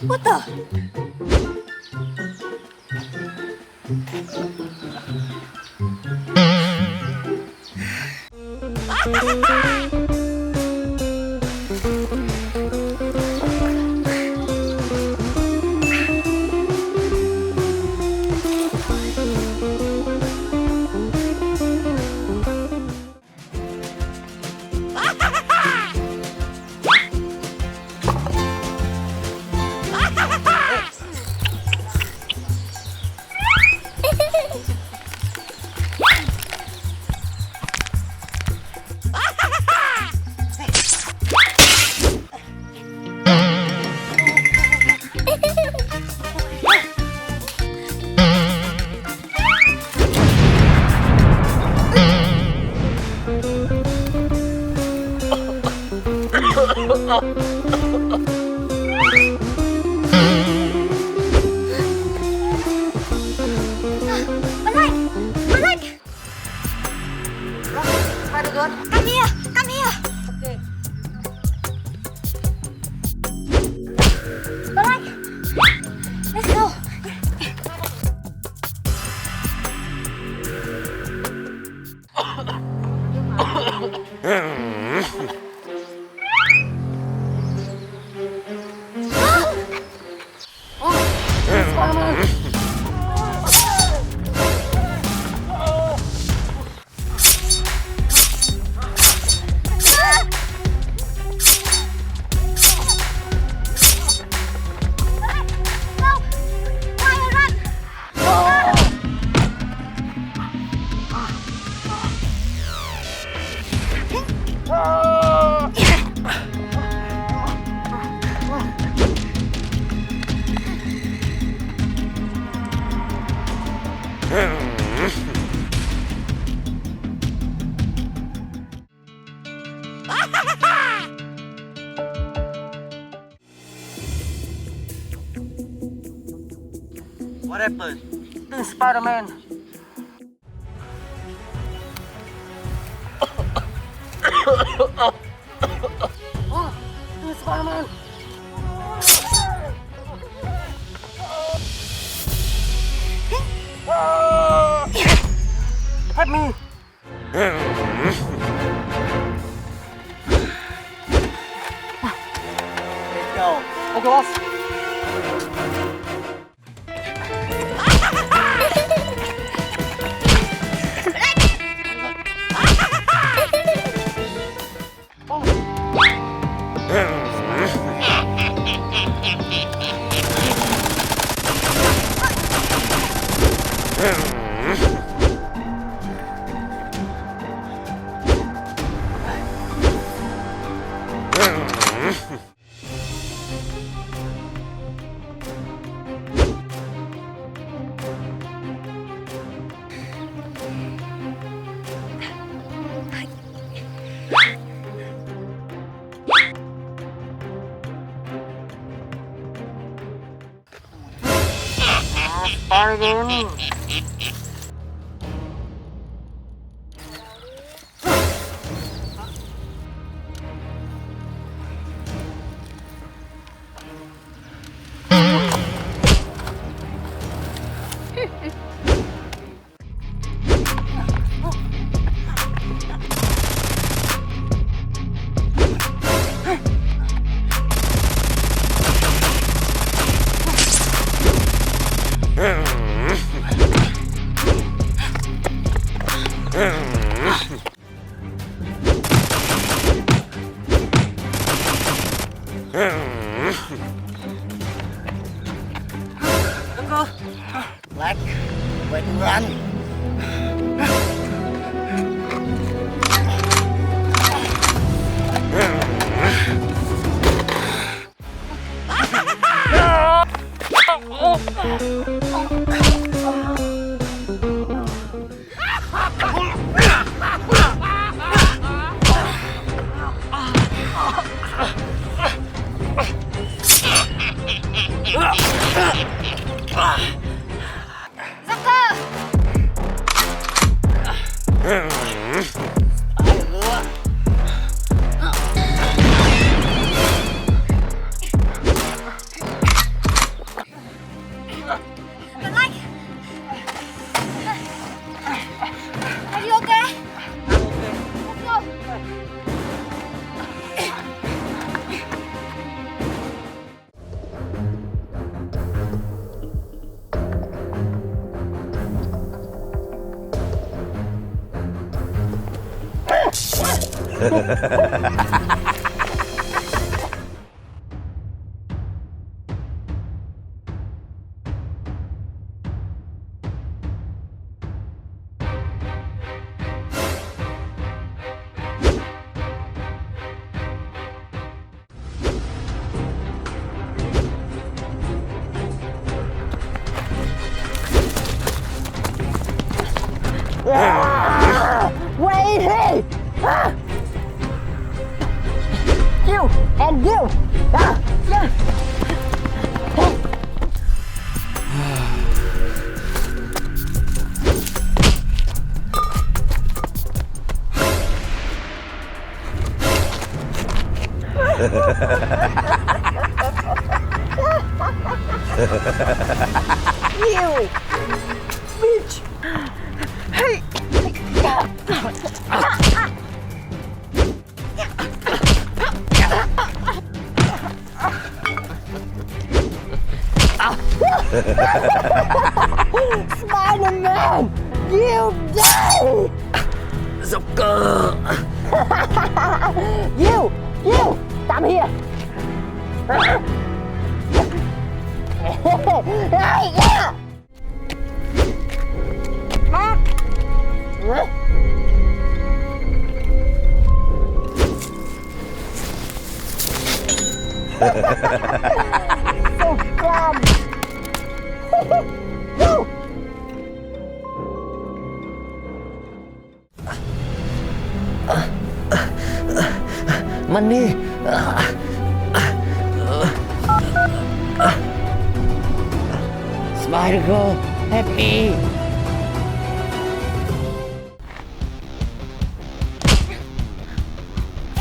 What the? Come here, come here. Okay. Balik. Let's go. Spiderman. What happened? This Spiderman. Oh, this Spiderman. Help me. Let's go. Okay, boss. เย็น Black, when run. Are you okay? Let's go. Wait, hey! You and you! You! Bitch! Hey! Spiderman! You die! Joker. You! Come here! Hey, yeah! So fun! Go!มันนี่ Spider Girl happy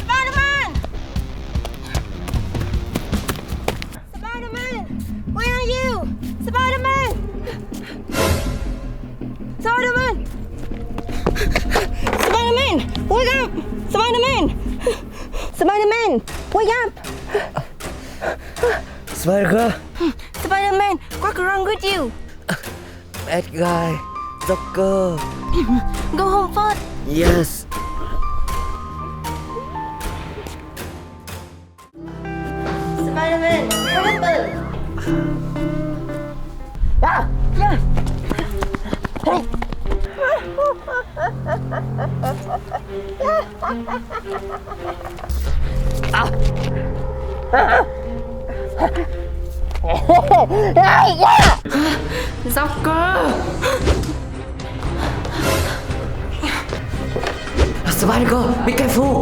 Spiderman! Spiderman! Where are you? Spiderman! Spiderman! Spiderman! Wake up! Spiderman! Spiderman! Wake up! Spider Girl Spiderman! What's wrong with you? bad guy Joker Go home first. yes Spiderman! What happened? Hey, yeah! Joker! Spider Girl be careful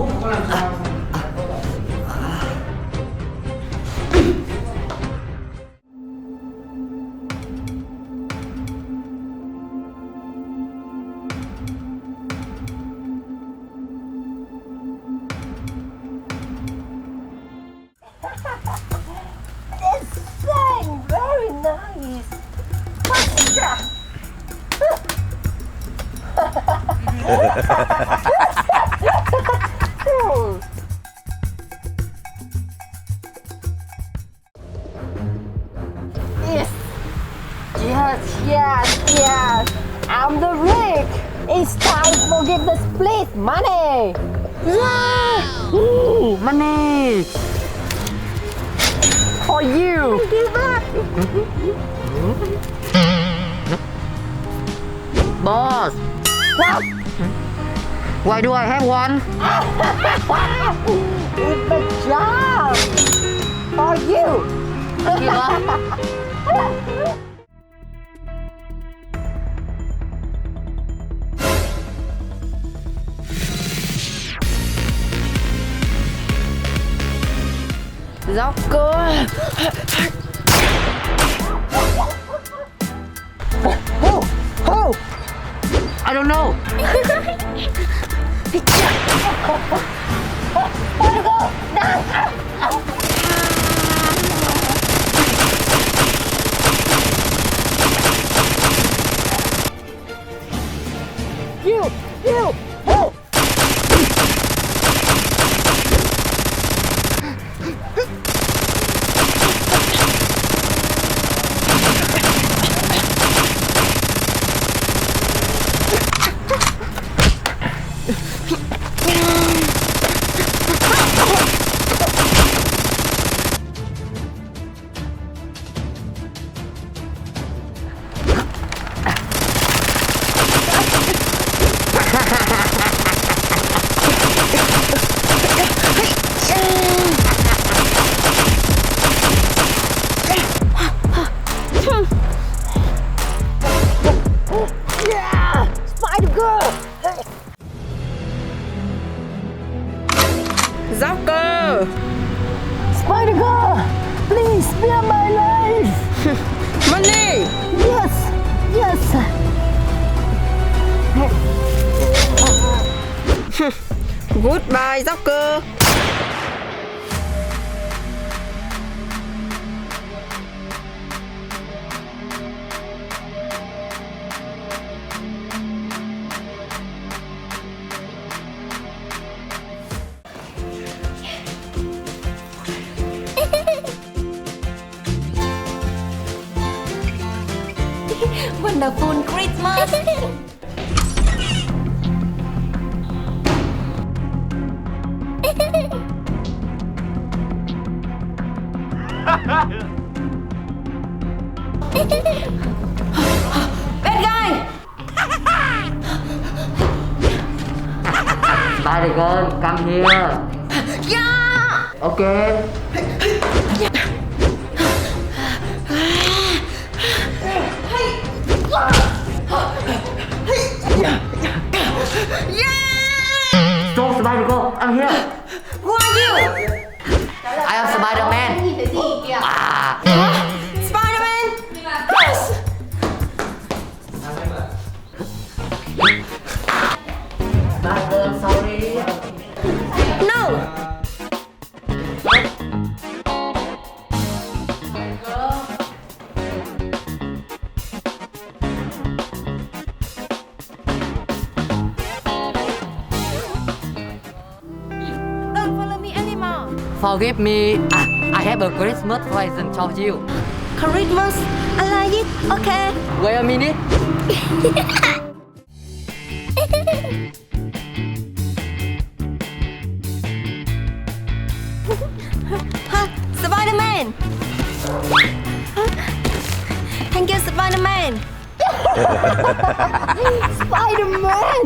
Yes. Yes, yes, yes. I'm the rich. It's time for give the split money. Yeah. Ooh, money. For you. Give up. Boss, What? why do I have one? It's the job. For you. Give up. Joker. Who? I don't know. You. Who? Yeah! Spider girl! Joker. Spider girl! Please spare my life! Money. Yes! Yes! Goodbye, Joker. Wonderful Christmas. Bad guy. Spider girl, come here. Yeah. Okay. Yeah. Stop, Spider girl. I'm here. Who are you? I am Spiderman. Ah. Spiderman. Yes. Spider, sorry. No. Don't follow me anymore. Forgive me. I have a Christmas present for you. Christmas. I like it. Okay. Wait a minute. Spiderman. Thank you, Spiderman. Spider-Man!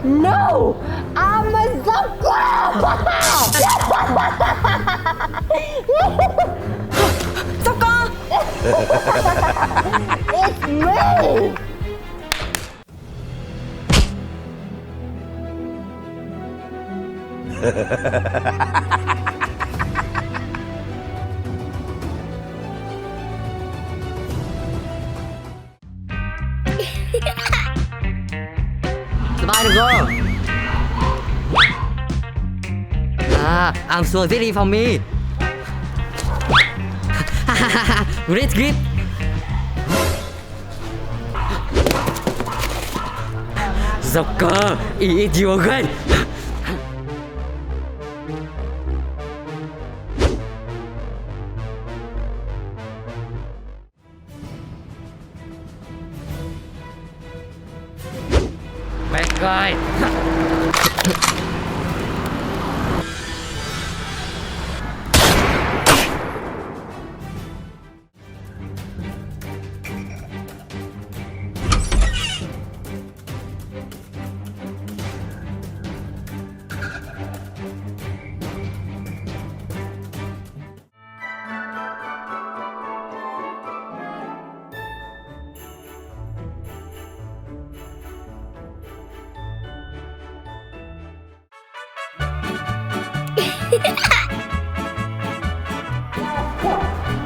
No! I'm a Joker! Joker. It's me! Spider girl. I'm so ready for me. Great gift. Joker, eat you again. Bad guy.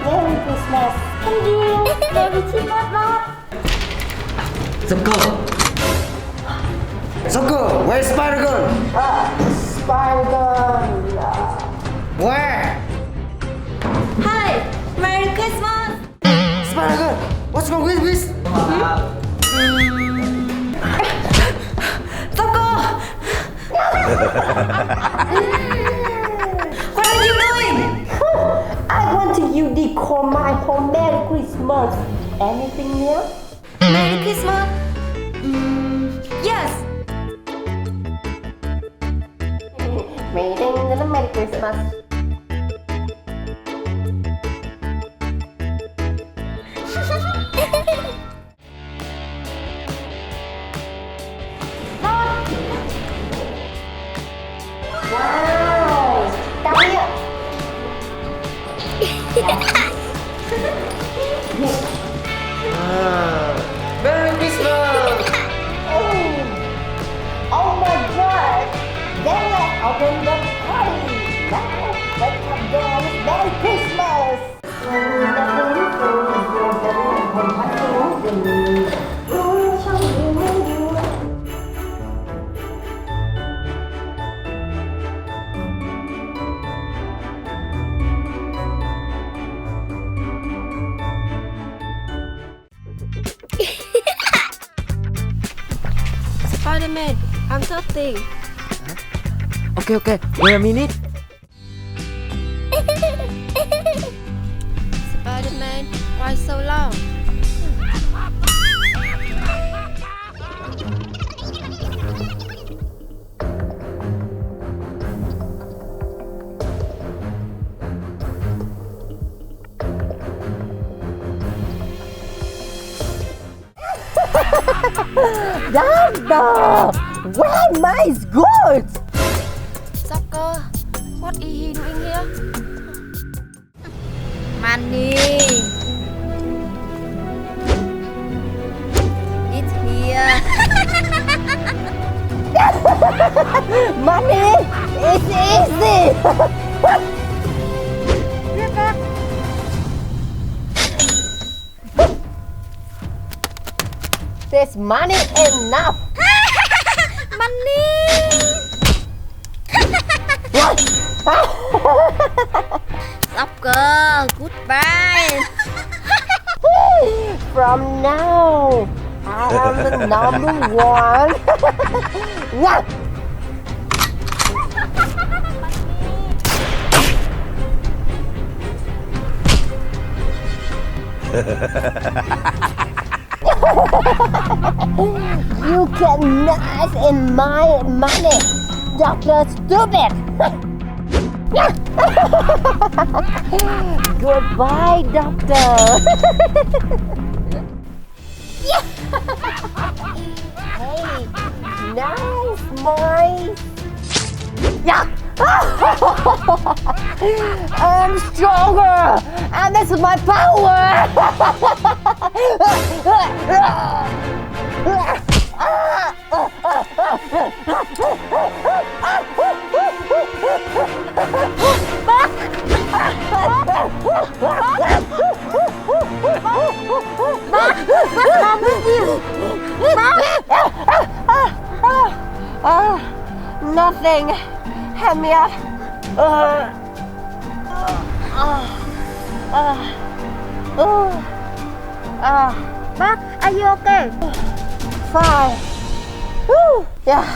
Merry Christmas. Thank you. Merry Christmas. Joker. Joker, where's Spider-Man? Spider-Man. Where? Hi, Merry Christmas. Spider-Man, what's wrong with this? Joker. What are you doing? I want you to call my home Merry Christmas. Anything new? Merry Christmas. Yes. Meeting the Merry Christmas. Wow! Come here. Merry Christmas! Oh my God! Then let's open the party. Now let's have the Merry Christmas. Spiderman, I'm thirsty. Okay, wait a minute. Spiderman, why so long? Doctor, where my goods? Joker, what is he doing here? Money. It's here. Money is easy. There's money enough. Money. What? Joker, goodbye. From now, I am the number one. What? You cannot in my money, Doctor Stupid. Goodbye, Doctor. Hey, nice, boy. Yeah. I'm stronger, and this is my power. What's wrong with you? Nothing. Hand me up. Mark, are you okay? Fine. Woo. Yeah.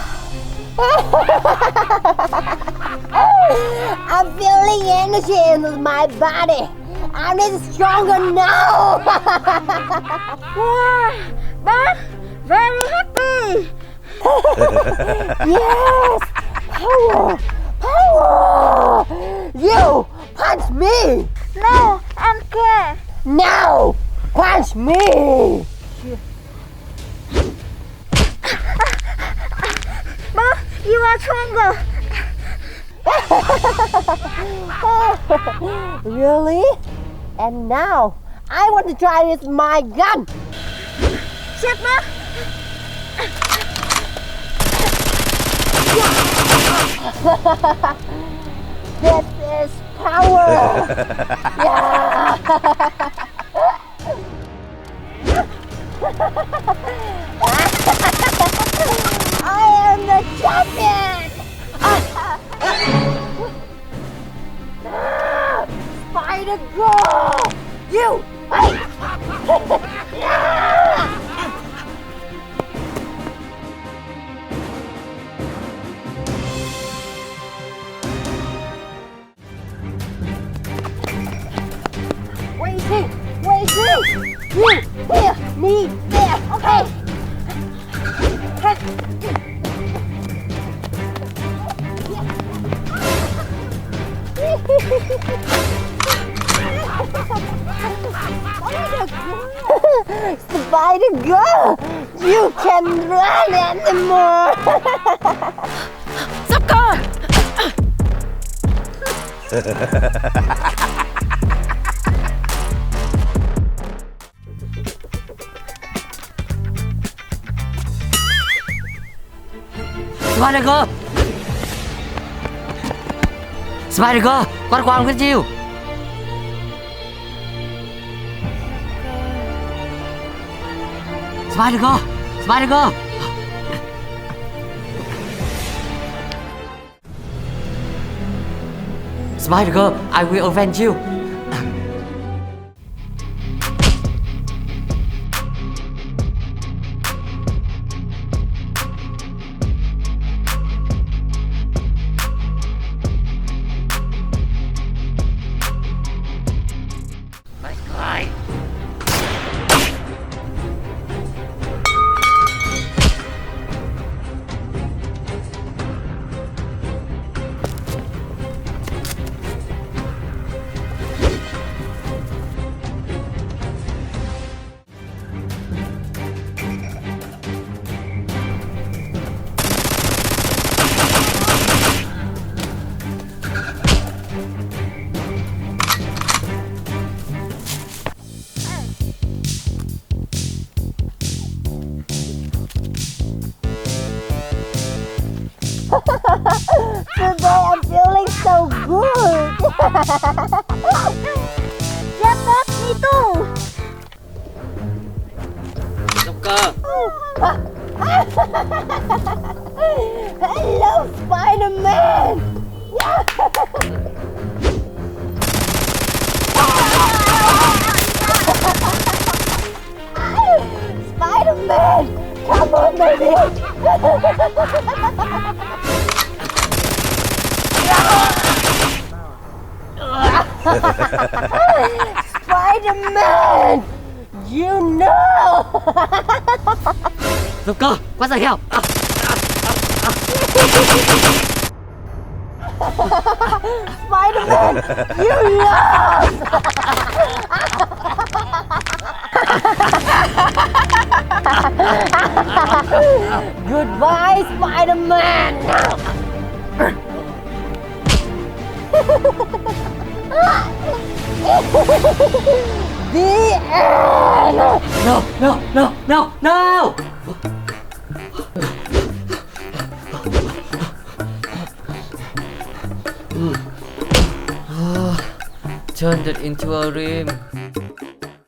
I'm feeling energy in my body. I'm stronger now. Wow, but very happy. Yes, power, power. You punch me. No, I'm scared. Now, punch me. But you are stronger. Really? And now, I want to try with my gun. Shit, Ma. This is power. Yeah. I am the champion. Spider girl, you fight. Waiting. You here, me there. Okay. Spider girl, you can run anymore. Sucker! Spider Girl! Spider Girl, what's wrong with you? Spider Girl! Spider Girl! Spider Girl, I will avenge you. Let's go. Today I'm feeling so good. Yeah, but me too. Joker! Hello, Spiderman. Spiderman, come on, baby. Spiderman, you know. Joker, what the hell? Spiderman, you lost. Goodbye, Spiderman. The end. No, no, no, no, no! Turned it into a rim.